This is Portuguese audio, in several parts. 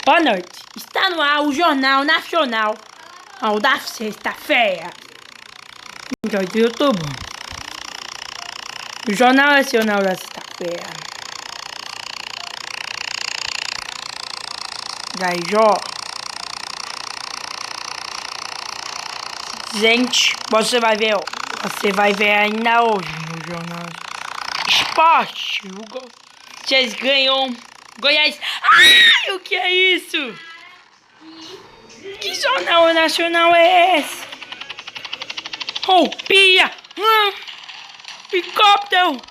Boa noite. Está no ar o Jornal Nacional da sexta-feira. Do YouTube. O Jornal Nacional da sexta-feira. Gaijó. Gente, você vai ver ainda hoje no Jornal Esporte. Vocês ganham Goiás. Ai, o que é isso? Que jornal nacional é esse? Roupia! Helicóptero!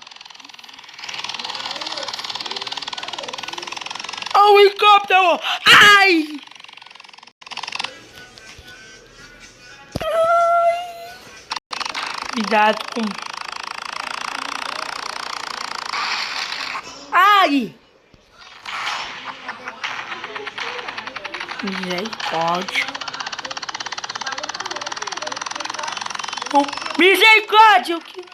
Oh, helicóptero! Ai! Cuidado com... Ai! Misericórdia. Oh, misericórdia! O que?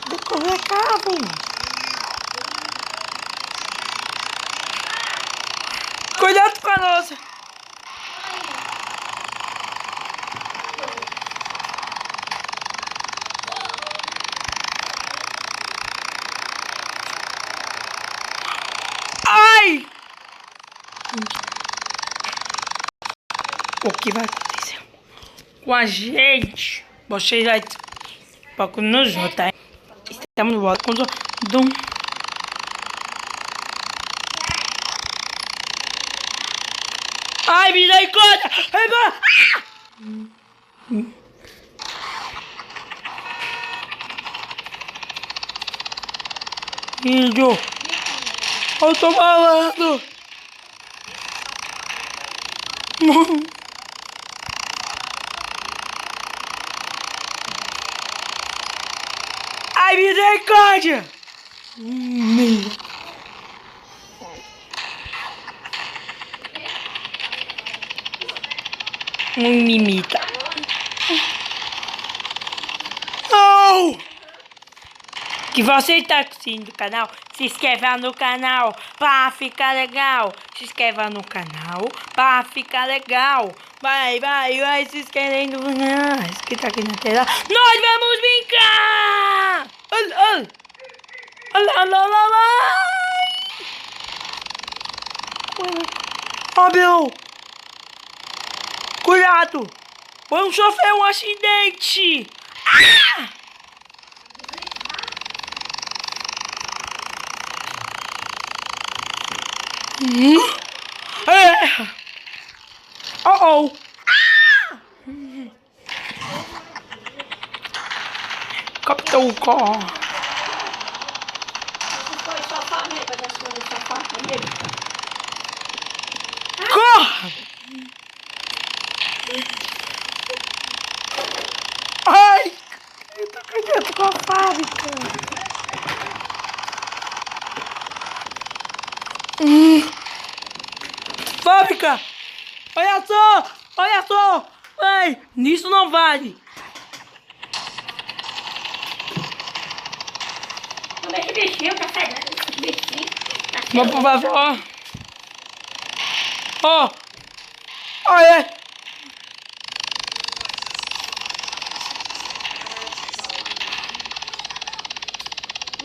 Vou correr carro. Cuidado com a nossa. Ai! O que vai acontecer com a gente? Vocês vai pouco nos tá? Estamos de volta com o Dum. Ai, misericórdia! Filho, eu tô falando. Ai, misericórdia! Mimita. Oh! Que você está assistindo o canal, se inscreva no canal para ficar legal. Se inscreva no canal para ficar legal. Vai, se inscrevendo. Que tá aqui na tela. Nós vamos brincar! Olha. Ó, meu! Cuidado! Vamos sofrer um acidente! Ah! Oh! Ah! Captou o carro. Corra! Ai! Eu tô acreditando com a fábrica. Fábrica! Olha só! Ai, nisso não vale! Como é que mexeu, tá fedendo? Vamos pro vavó! Ó! Olha!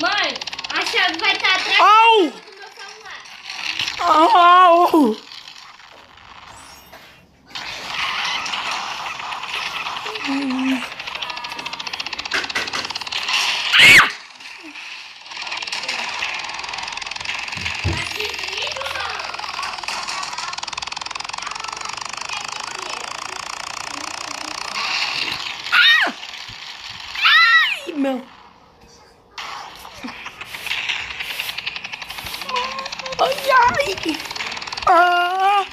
Mãe, a chave vai estar atrás Au! do meu celular. Au! Ai, meu! Ai! Ah!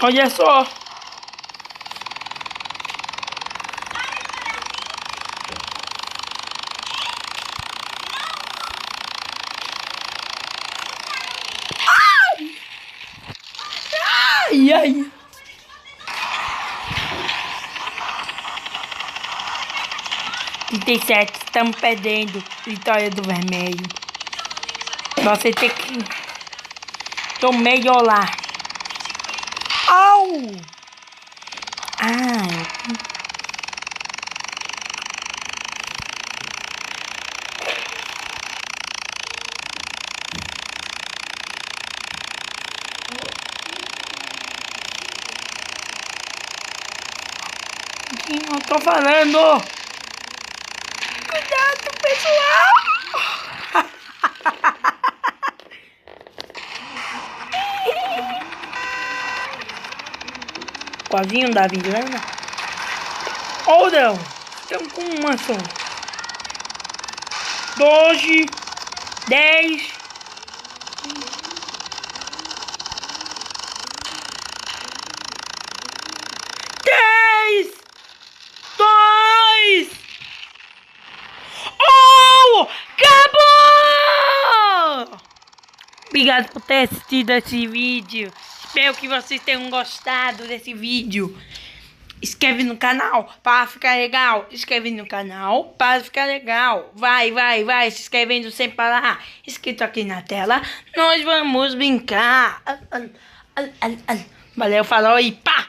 Olha só. Ai, ai. Sete, estamos perdendo. Vitória do vermelho. Você tem que... Tô melhor lá. Au! Ai. Eu tô falando. Cuidado, pessoal. Quasinho da vilana. Ou não. Estamos com uma só. 12, 10. 3, 2. Oh! Acabou! Obrigado por ter assistido esse vídeo. Espero que vocês tenham gostado desse vídeo. Inscreve no canal para ficar legal. Inscreve no canal para ficar legal. Vai. Se inscrevendo sem parar. Escrito aqui na tela. Nós vamos brincar. Valeu, falou e pá!